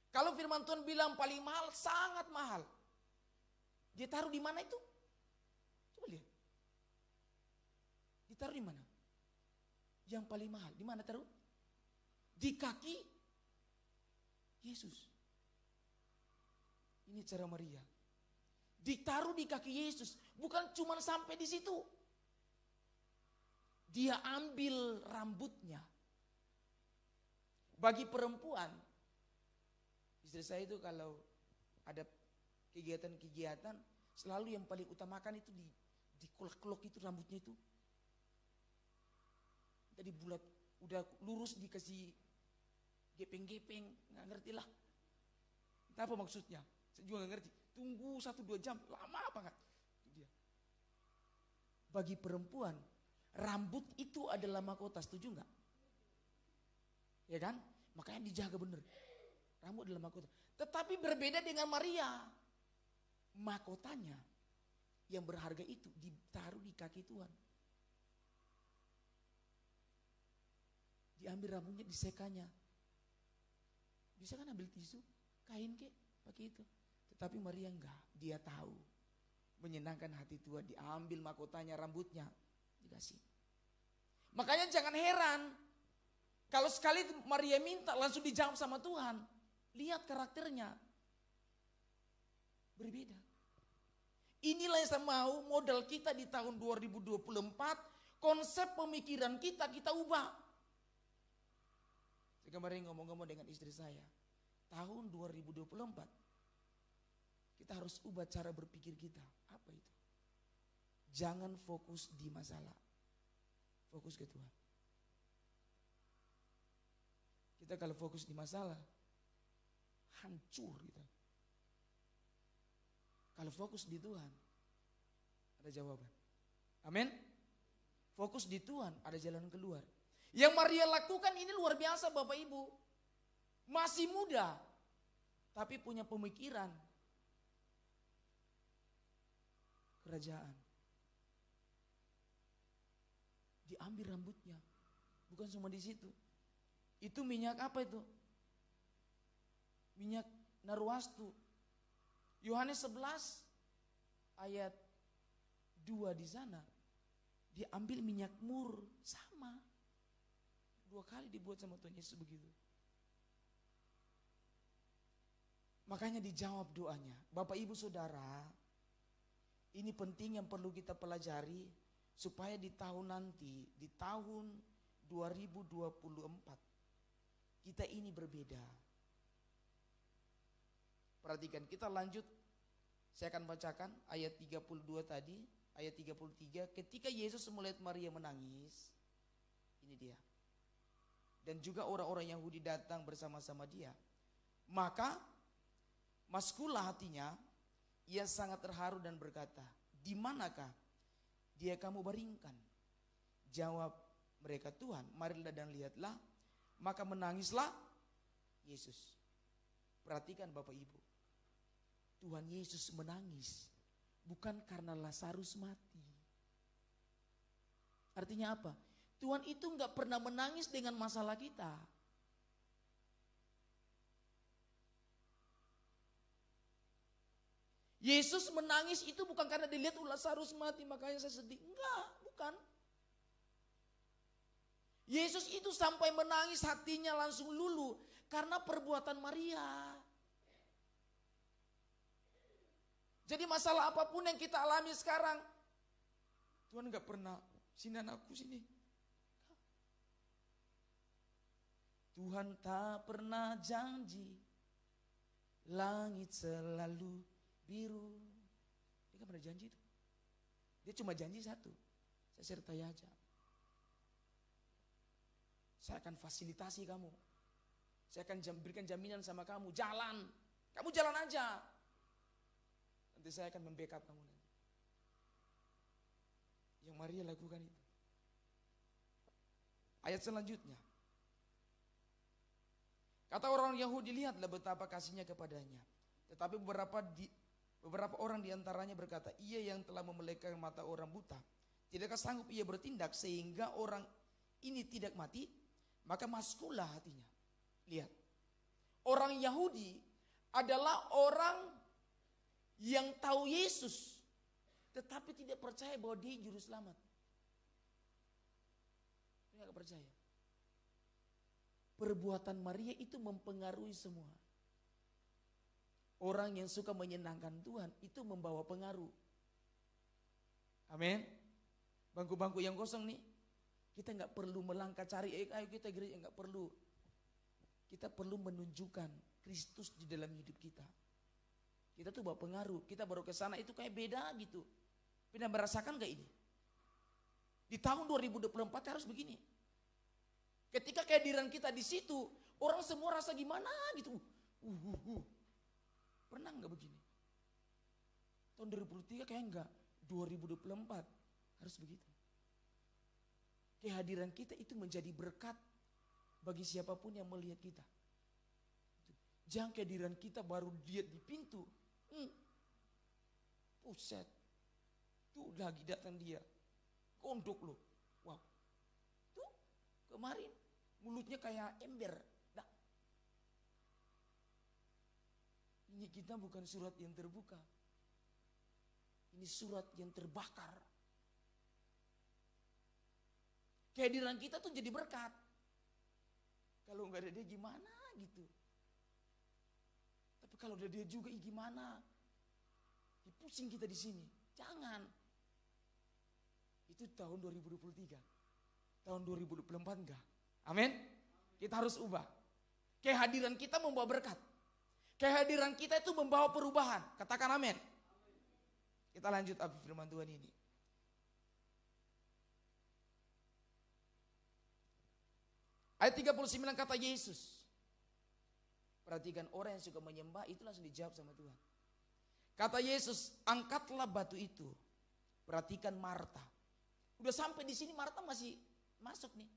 Kalau firman Tuhan bilang paling mahal, sangat mahal. Dia taruh di mana itu? Coba lihat. Ditaruh di mana? Yang paling mahal, di mana taruh? Di kaki Yesus. Ini cara Maria. Ditaruh di kaki Yesus, bukan cuma sampai di situ. Dia ambil rambutnya. Bagi perempuan, istri saya itu kalau ada kegiatan-kegiatan, selalu yang paling utamakan itu di kolak-kolok itu rambutnya itu. Tadi bulat, udah lurus dikasih gepeng-gepeng, nggak ngerti lah. Apa maksudnya? Saya juga nggak ngerti. Tunggu 1-2 jam, lama banget. Itu dia. Bagi perempuan, rambut itu adalah mahkota, setuju nggak? Ya kan? Makanya dijaga bener. Rambut adalah mahkota. Tetapi berbeda dengan Maria. Mahkotanya yang berharga itu ditaruh di kaki Tuhan. Diambil rambutnya, disekanya. Bisa kan ambil tisu, kain kek, pakai itu. Tetapi Maria enggak, dia tahu. Menyenangkan hati Tuhan, diambil mahkotanya, rambutnya, dikasih. Makanya jangan heran, kalau sekali Maria minta langsung dijawab sama Tuhan. Lihat karakternya. Berbeda. Inilah yang saya mau modal kita di tahun 2024, konsep pemikiran kita ubah. Saya kemarin ngomong-ngomong dengan istri saya, tahun 2024 kita harus ubah cara berpikir kita. Apa itu? Jangan fokus di masalah, fokus ke Tuhan. Kita kalau fokus di masalah, hancur kita. Kalau fokus di Tuhan, ada jawaban. Amin. Fokus di Tuhan, ada jalan keluar. Yang Maria lakukan ini luar biasa Bapak Ibu. Masih muda, tapi punya pemikiran kerajaan. Diambil rambutnya, bukan cuma di situ. Itu minyak apa itu? minyak narwastu. Yohanes 11 ayat 2 di sana. Dia ambil minyak mur, sama. 2 kali dibuat sama Tuhan Yesus begitu. Makanya dijawab doanya. Bapak Ibu Saudara, ini penting yang perlu kita pelajari supaya di tahun nanti, di tahun 2024, kita ini berbeda. Perhatikan, kita lanjut. Saya akan bacakan ayat 32 tadi, ayat 33. Ketika Yesus melihat Maria menangis, ini dia. Dan juga orang-orang Yahudi datang bersama-sama dia. Maka maskulah hatinya, ia sangat terharu dan berkata, "Di manakah dia kamu baringkan?" Jawab mereka, "Tuhan, marilah dan lihatlah." Maka menangislah Yesus. Perhatikan Bapak Ibu, Tuhan Yesus menangis bukan karena Lazarus mati. Artinya apa? Tuhan itu enggak pernah menangis dengan masalah kita. Yesus menangis itu bukan karena dilihat Lazarus mati makanya saya sedih. Enggak, bukan. Yesus itu sampai menangis hatinya langsung luluh karena perbuatan Maria. Jadi masalah apapun yang kita alami sekarang, Tuhan enggak pernah, "Sini anakku sini." Tuhan tak pernah janji langit selalu biru. Dia gak pernah janji itu. Dia cuma janji satu, saya sertai aja. Saya akan fasilitasi kamu. Saya akan berikan jaminan sama kamu, jalan. Kamu jalan aja. Nanti saya akan membackup kamu nanti. Yang Maria lakukan itu. Ayat selanjutnya. Kata orang Yahudi, "Lihatlah betapa kasihnya kepadanya." Tetapi beberapa orang diantaranya berkata, "Ia yang telah memelekkan mata orang buta, tidakkah sanggup ia bertindak sehingga orang ini tidak mati?" Maka maskulah hatinya. Lihat, orang Yahudi adalah orang yang tahu Yesus, tetapi tidak percaya bahwa dia juru selamat. Dia gak percaya. Perbuatan Maria itu mempengaruhi semua. Orang yang suka menyenangkan Tuhan itu membawa pengaruh. Amin. Bangku-bangku yang kosong nih, kita nggak perlu melangkah cari, ayo kita gereja, nggak perlu. Kita perlu menunjukkan Kristus di dalam hidup kita. Kita tuh bawa pengaruh. Kita baru ke sana itu kayak beda gitu. Pernah merasakan gak ini? Di tahun 2024 harus begini. Ketika kehadiran kita di situ, orang semua rasa gimana gitu. Pernah nggak begini? Tahun 2023 kayak enggak. 2024 harus begitu. Kehadiran kita itu menjadi berkat bagi siapapun yang melihat kita. Jangan kehadiran kita baru lihat di pintu. Puset. Tuh lagi datang dia. Gondok loh. Wow. Tuh kemarin mulutnya kayak ember. Nah. Ini kita bukan surat yang terbuka. Ini surat yang terbakar. Kehadiran kita tuh jadi berkat. Kalau nggak ada dia gimana gitu. Tapi kalau ada dia juga gimana? Pusing kita di sini. Jangan. Itu tahun 2023. Tahun 2024 enggak. Amin. Kita harus ubah. Kehadiran kita membawa berkat. Kehadiran kita itu membawa perubahan. Katakan amin. Kita lanjut firman Tuhan ini. Ayat 39 kata Yesus. Perhatikan, orang yang suka menyembah itu langsung dijawab sama Tuhan. Kata Yesus, angkatlah batu itu. Perhatikan Marta. Udah sampai di sini Marta masih masuk nih.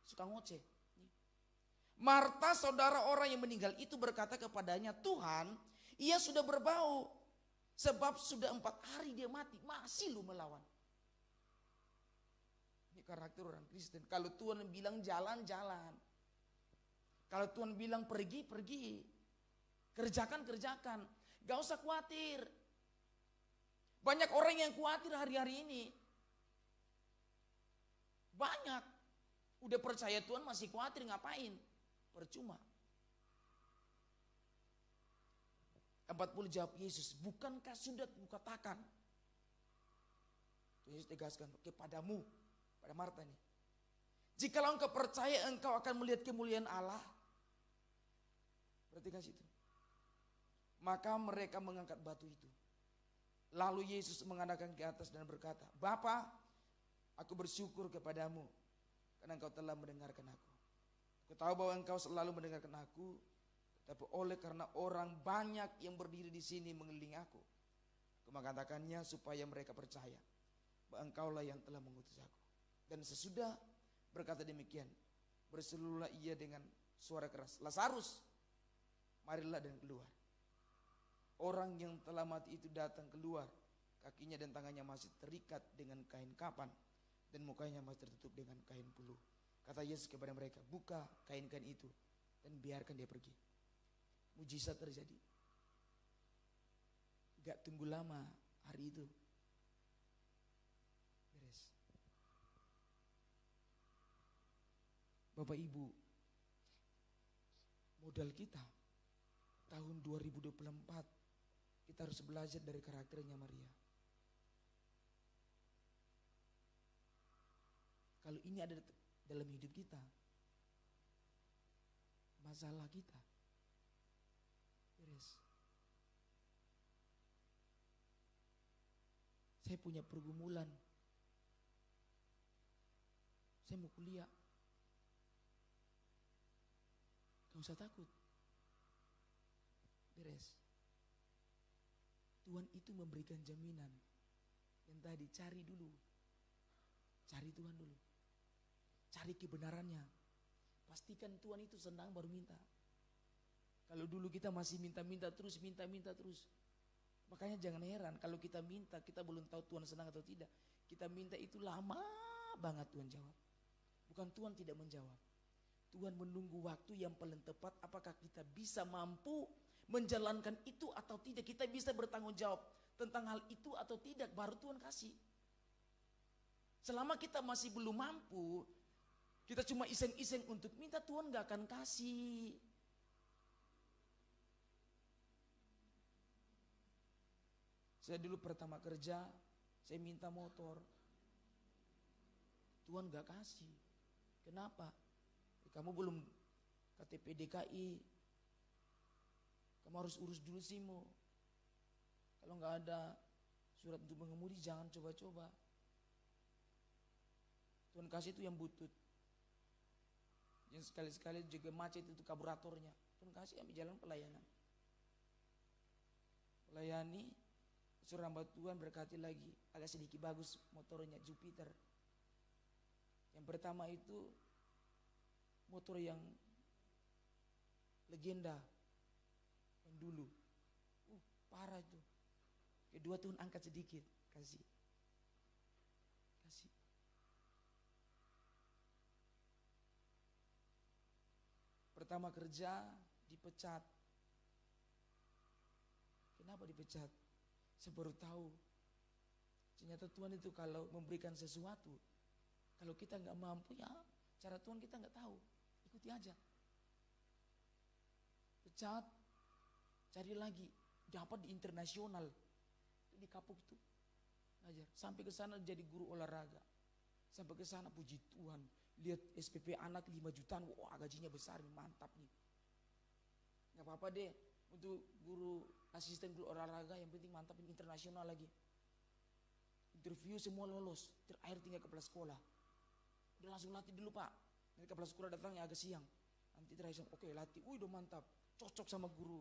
Suka ngoceh. Marta, saudara orang yang meninggal itu, berkata kepadanya, "Tuhan, ia sudah berbau. Sebab sudah 4 hari dia mati. Masih lu melawan." Ini karakter orang Kristen. Kalau Tuhan bilang jalan, jalan. Kalau Tuhan bilang pergi, pergi. Kerjakan. Gak usah khawatir. Banyak orang yang khawatir hari-hari ini. Banyak. Udah percaya Tuhan masih khawatir, ngapain? Percuma. 40 jawab Yesus, bukankah sudah kukatakan? Yesus tegaskan, kepadamu, pada Marta nih. Jikalau engkau percaya, engkau akan melihat kemuliaan Allah. Perhatikan situ. Maka mereka mengangkat batu itu. Lalu Yesus mengandakkan ke atas dan berkata, Bapa, aku bersyukur kepadamu karena engkau telah mendengarkan aku. Aku tahu bahwa engkau selalu mendengarkan aku, tapi oleh karena orang banyak yang berdiri di sini mengelilingi aku, aku mengatakannya supaya mereka percaya bahwa engkaulah yang telah mengutus aku. Dan sesudah berkata demikian, berserulah ia dengan suara keras, Lazarus, marilah dan keluar. Orang yang telah mati itu datang keluar, kakinya dan tangannya masih terikat dengan kain kapan, dan mukanya masih tertutup dengan kain puluh. Kata Yesus kepada mereka, buka kain-kain itu dan biarkan dia pergi. Mujizat terjadi. Gak tunggu lama hari itu. Beres. Bapak Ibu, modal kita tahun 2024, kita harus belajar dari karakternya Maria. Kalau ini ada dalam hidup kita, masalah kita beres. Saya punya pergumulan. Saya mau kuliah. Gak usah takut. Beres. Tuhan itu memberikan jaminan. Yang tadi cari dulu. Cari Tuhan dulu. Cari kebenarannya. Pastikan Tuhan itu senang baru minta. Kalau dulu kita masih minta-minta terus. Makanya jangan heran kalau kita minta, kita belum tahu Tuhan senang atau tidak. Kita minta itu lama banget Tuhan jawab. Bukan Tuhan tidak menjawab. Tuhan menunggu waktu yang paling tepat, apakah kita bisa mampu menjalankan itu atau tidak. Kita bisa bertanggung jawab tentang hal itu atau tidak, baru Tuhan kasih. Selama kita masih belum mampu, kita cuma iseng-iseng untuk minta, Tuhan gak akan kasih. Saya dulu pertama kerja, saya minta motor. Tuhan gak kasih. Kenapa? Kamu belum KTP DKI. Kamu harus urus dulu SIMO. Kalau gak ada surat untuk mengemudi, jangan coba-coba. Tuhan kasih itu yang butut. Yang sekali-sekali juga macet itu karburatornya. Tuhan kasih ambil jalan pelayanan. Melayani. Suruh hamba Tuhan berkati lagi, agak sedikit bagus motornya Jupiter. Yang pertama itu motor yang legenda, yang dulu, parah itu. Kedua Tuhan angkat sedikit, kasih. Pertama kerja dipecat. Kenapa dipecat? Saya baru tahu, ternyata Tuhan itu kalau memberikan sesuatu, kalau kita gak mampu ya cara Tuhan kita gak tahu, ikuti aja. Pecat, cari lagi, dapat di internasional, di Kapuk tuh, ngajar. Sampai ke sana jadi guru olahraga, sampai ke sana puji Tuhan, lihat SPP anak 5 jutaan, wah gajinya besar, mantap nih. Gak apa-apa deh, untuk guru asisten guru olahraga yang penting mantapin internasional lagi. Interview semua lolos, terakhir tinggal kepala sekolah. Udah langsung latih dulu pak, nanti kepala sekolah datangnya agak siang. Nanti terakhir oke latih, udah mantap, cocok sama guru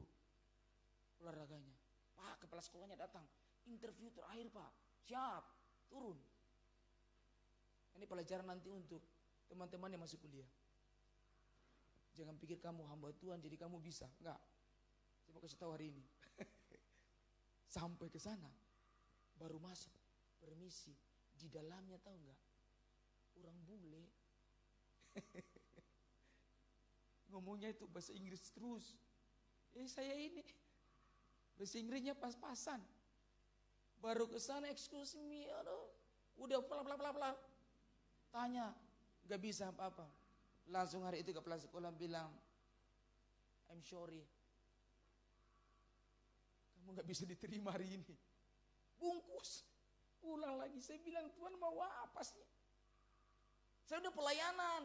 olahraganya. Pak kepala sekolahnya datang, interview terakhir pak, siap, turun. Ini pelajaran nanti untuk teman-teman yang masih kuliah. Jangan pikir kamu hamba Tuhan jadi kamu bisa, enggak. Saya mau kasih tahu hari ini. Sampai ke sana baru masuk permisi, di dalamnya tahu enggak? Orang bule. Ngomongnya itu bahasa Inggris terus. Saya ini bahasa Inggrisnya pas-pasan. Baru ke sana excuse me, aduh, udah bla. Tanya, gak bisa apa-apa. Langsung hari itu kepala sekolah bilang, I'm sorry, kamu gak bisa diterima hari ini. Bungkus, pulang lagi. Saya bilang, Tuhan mau apa sih? Saya udah pelayanan.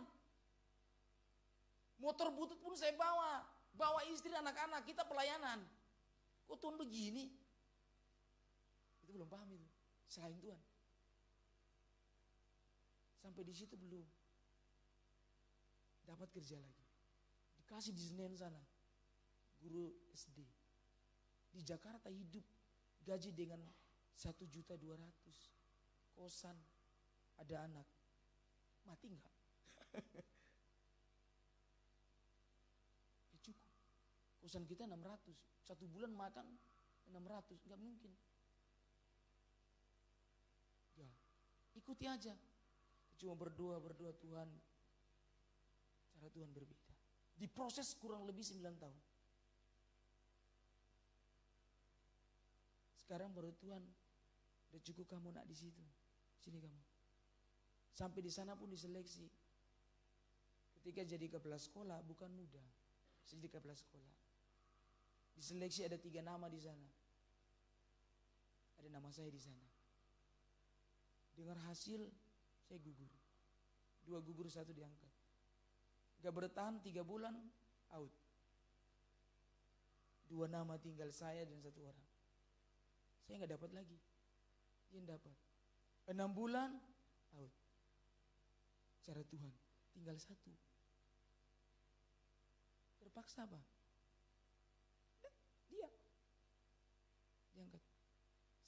Motor butut pun saya bawa istri, anak-anak, kita pelayanan. Kok Tuhan begini? Itu belum paham itu, selain Tuhan. Sampai di situ belum. Dapat kerja lagi. Dikasih di Senen sana. Guru SD. Di Jakarta hidup gaji dengan 1.200.000. Kosan, ada anak. Mati enggak? Ya cukup. Kosan kita 600. 1 bulan makan 600. Enggak mungkin. Ya, ikuti aja. Cuma berdoa Tuhan. Cara Tuhan berbeda. Diproses kurang lebih 9 tahun. Sekarang baru Tuhan, udah cukup kamu nak di situ. Sini kamu. Sampai di sana pun diseleksi. Ketika jadi kepala sekolah bukan mudah. Saya jadi kepala sekolah. Diseleksi ada 3 nama di sana. Ada nama saya di sana. Dengar hasil, saya gugur. 2 gugur, 1 diangkat. Gak bertahan 3 bulan, out. 2 nama tinggal saya dan 1 orang. Saya gak dapat lagi. Dia dapat. 6 bulan, out. Cara Tuhan, tinggal 1. Terpaksa apa? Dia. Diangkat.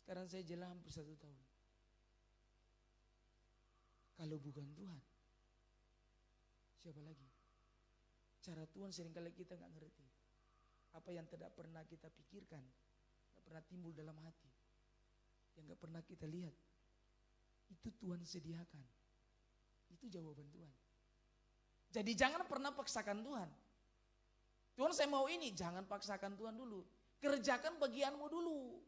Sekarang saya jalan hampir 1 tahun. Kalau bukan Tuhan, siapa lagi? Cara Tuhan seringkali kita gak ngerti. Apa yang tidak pernah kita pikirkan, gak pernah timbul dalam hati, yang gak pernah kita lihat, itu Tuhan sediakan. Itu jawaban Tuhan. Jadi jangan pernah paksakan Tuhan. Tuhan saya mau ini, jangan paksakan Tuhan dulu. Kerjakan bagianmu dulu.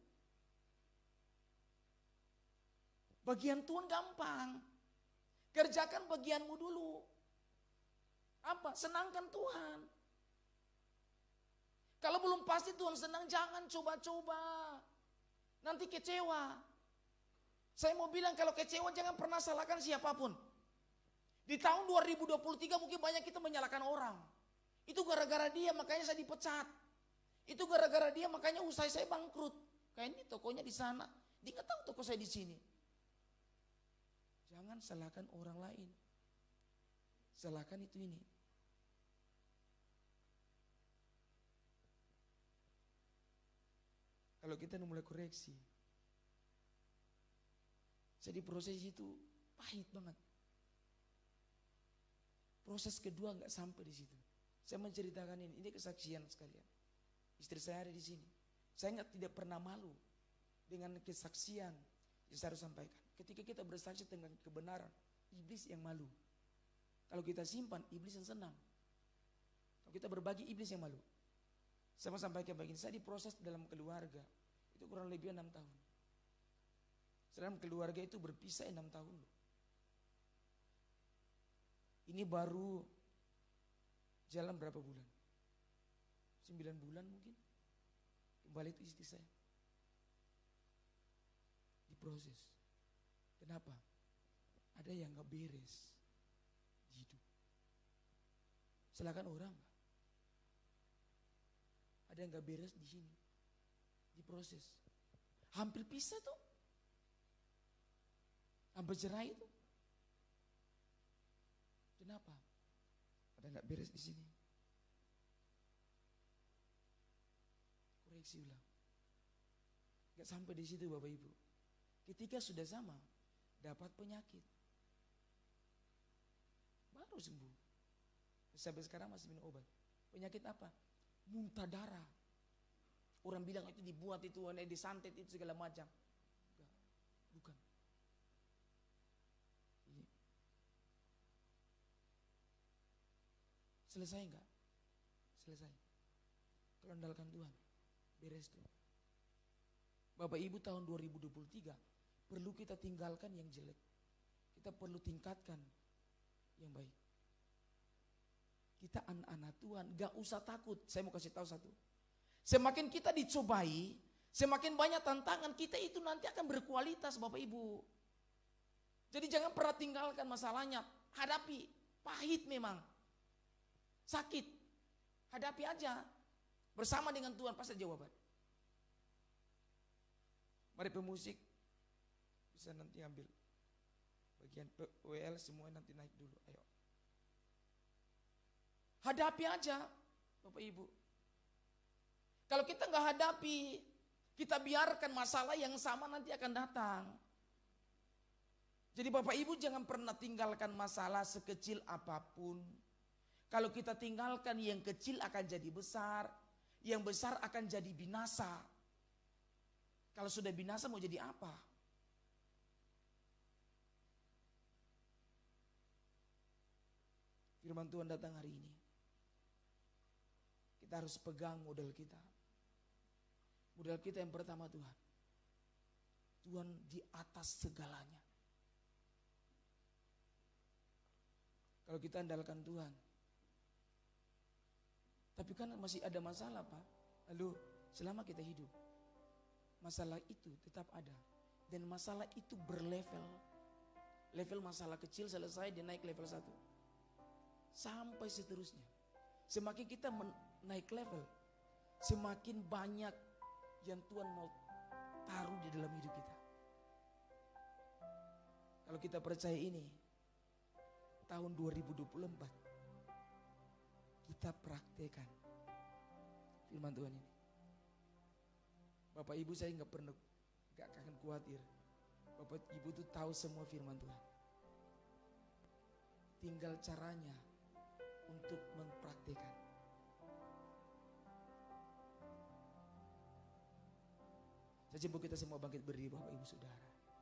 Bagian Tuhan gampang. Kerjakan bagianmu dulu. Apa? Senangkan Tuhan. Kalau belum pasti Tuhan senang, jangan coba-coba. Nanti kecewa. Saya mau bilang kalau kecewa jangan pernah salahkan siapapun. Di tahun 2023 mungkin banyak kita menyalahkan orang. Itu gara-gara dia makanya saya dipecat. Itu gara-gara dia makanya usaha saya bangkrut. Kayak ini tokonya di sana. Dia nggak tahu toko saya di sini. Jangan salahkan orang lain. Salahkan itu ini. Kalau kita mulai koreksi. Jadi proses itu pahit banget. Proses kedua nggak sampai di situ. Saya menceritakan ini kesaksian sekalian. Istri saya ada di sini. Saya tidak pernah malu dengan kesaksian yang saya harus sampaikan. Ketika kita bersaksi tentang kebenaran, iblis yang malu. Kalau kita simpan, iblis yang senang. Kalau kita berbagi, iblis yang malu. Saya mau sampaikan begini, saya diproses dalam keluarga. Itu kurang lebih 6 tahun. Dalam keluarga itu berpisah 6 tahun. Ini baru jalan berapa bulan? 9 bulan mungkin. Kembali itu istri saya. Diproses. Kenapa? Ada yang gak beres di hidup. Silakan orang. Ada yang gak beres di sini. Diproses. Hampir pisah tuh. Hampir cerai itu. Kenapa? Ada nggak beres di sini? Koreksi ulang. Nggak sampai di situ Bapak Ibu. Ketika sudah sama, dapat penyakit, baru sembuh. Sampai sekarang masih minum obat. Penyakit apa? Muntah darah. Orang bilang itu dibuat itu, disantet itu segala macam. Enggak, bukan. Ini. Selesai enggak? Selesai. Kalau andalkan Tuhan, beres tuh. Bapak Ibu, tahun 2023 perlu kita tinggalkan yang jelek. Kita perlu tingkatkan yang baik. Kita anak-anak Tuhan, gak usah takut. Saya mau kasih tahu satu. Semakin kita dicobai, semakin banyak tantangan, kita itu nanti akan berkualitas Bapak Ibu. Jadi jangan pernah tinggalkan masalahnya. Hadapi, pahit memang. Sakit, hadapi aja. Bersama dengan Tuhan pasti jawaban. Mari pemusik bisa nanti ambil bagian WL semua nanti naik dulu. Ayo. Hadapi aja Bapak Ibu. Kalau kita nggak hadapi, kita biarkan masalah yang sama nanti akan datang. Jadi Bapak Ibu jangan pernah tinggalkan masalah sekecil apapun. Kalau kita tinggalkan, yang kecil akan jadi besar, yang besar akan jadi binasa. Kalau sudah binasa mau jadi apa? Firman Tuhan datang hari ini. Kita harus pegang modal kita. Modal kita yang pertama Tuhan. Tuhan di atas segalanya. Kalau kita andalkan Tuhan. Tapi kan masih ada masalah Pak. Lalu selama kita hidup, masalah itu tetap ada. Dan masalah itu berlevel. Level masalah kecil selesai, dia naik level 1. Sampai seterusnya. Semakin kita naik level, semakin banyak yang Tuhan mau taruh di dalam hidup kita. Kalau kita percaya ini, tahun 2024 kita praktekkan firman Tuhan ini. Bapak Ibu, saya nggak akan khawatir. Bapak Ibu tuh tahu semua firman Tuhan. Tinggal caranya untuk mempraktekkan. Saya jemput kita semua bangkit berdiri Bapak Ibu Saudara.